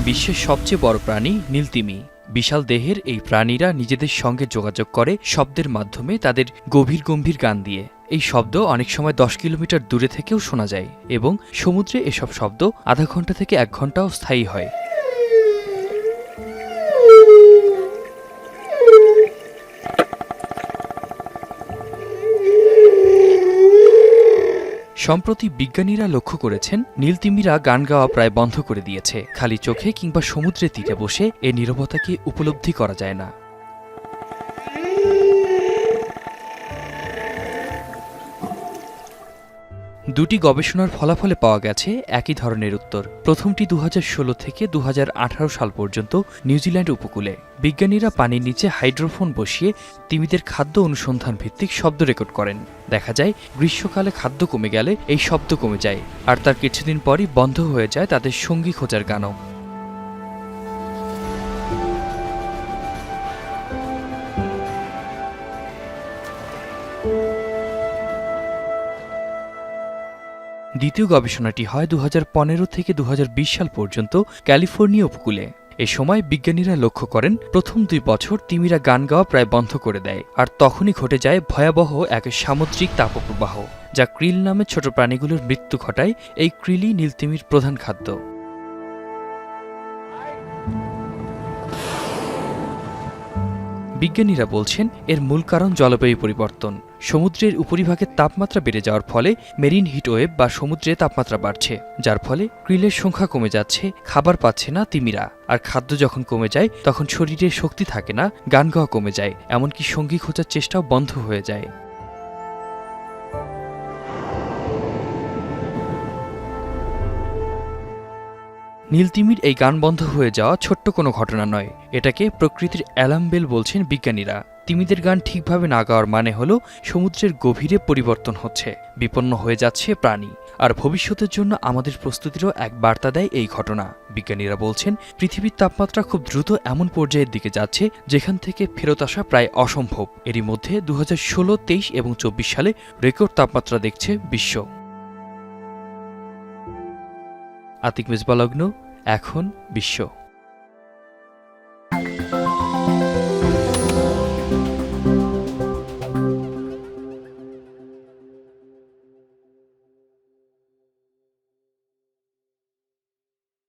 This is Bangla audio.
বিশ্বের সবচেয়ে বড় প্রাণী নীলতিমি। বিশাল দেহের এই প্রাণীরা নিজেদের সঙ্গে যোগাযোগ করে শব্দের মাধ্যমে, তাদের গম্ভীর গান দিয়ে। এই শব্দ অনেক সময় 10 কিলোমিটার দূরে থেকেও শোনা যায় এবং সমুদ্রে এসব শব্দ আধা ঘন্টা থেকে 1 ঘন্টাও স্থায়ী হয়। সম্প্রতি বিজ্ঞানীরা লক্ষ্য করেছেন নীলতিমিরা গান গাওয়া প্রায় বন্ধ করে দিয়েছে। খালি চোখে কিংবা সমুদ্রের তীরে বসে এই নীরবতাকে উপলব্ধি করা যায় না। দুটি গবেষণার ফলাফলে পাওয়া গেছে একই ধরনের উত্তর। প্রথমটি 2016 থেকে 2018 সাল পর্যন্ত নিউজিল্যান্ড উপকূলে বিজ্ঞানীরা পানির নিচে হাইড্রোফোন বসিয়ে তিমিদের খাদ্য অনুসন্ধান ভিত্তিক শব্দ রেকর্ড করেন। দেখা যায় গ্রীষ্মকালে খাদ্য কমে গেলে এই শব্দ কমে যায়, আর তার কিছুদিন পরই বন্ধ হয়ে যায় তাদের সঙ্গী খোঁজার গানও। দ্বিতীয় গবেষণাটি হয় 2015 থেকে 2020 সাল পর্যন্ত ক্যালিফোর্নিয়া উপকূলে। এ সময় বিজ্ঞানীরা লক্ষ্য করেন প্রথম 2 বছর তিমিরা গান গাওয়া প্রায় বন্ধ করে দেয়, আর তখনই ঘটে যায় ভয়াবহ এক সামুদ্রিক তাপপ্রবাহ, যা ক্রিল নামে ছোট প্রাণীগুলোর মৃত্যু ঘটায়। এই ক্রিলই নীলতিমির প্রধান খাদ্য। বিজ্ঞানীরা বলছেন এর মূল কারণ জলবায়ু পরিবর্তন। সমুদ্রের উপরিভাগের তাপমাত্রা বেড়ে যাওয়ার ফলে মেরিন হিটওয়েভ বা সমুদ্রে তাপমাত্রা বাড়ছে, যার ফলে ক্রিলের সংখ্যা কমে যাচ্ছে, খাবার পাচ্ছে না তিমিরা। আর খাদ্য যখন কমে যায় তখন শরীরে শক্তি থাকে না, গান গাওয়া কমে যায়, এমনকি সঙ্গী খোঁজার চেষ্টাও বন্ধ হয়ে যায়। নীলতিমির এই গান বন্ধ হয়ে যাওয়া ছোট্ট কোনো ঘটনা নয়, এটাকে প্রকৃতির অ্যালার্ম বেল বলছেন বিজ্ঞানীরা। তিমিদের গান ঠিকভাবে না গাওয়ার মানে হলো সমুদ্রের গভীরে পরিবর্তন হচ্ছে, বিপন্ন হয়ে যাচ্ছে প্রাণী। আর ভবিষ্যতের জন্য আমাদের প্রস্তুতিরও এক বার্তা দেয় এই ঘটনা। বিজ্ঞানীরা বলছেন পৃথিবীর তাপমাত্রা খুব দ্রুত এমন পর্যায়ের দিকে যাচ্ছে যেখান থেকে ফেরত আসা প্রায় অসম্ভব। এরই মধ্যে 2016, 23 এবং 24 সালে রেকর্ড তাপমাত্রা দেখছে বিশ্ব। আতিক মেজবা লগ্ন, এখন বিশ্ব।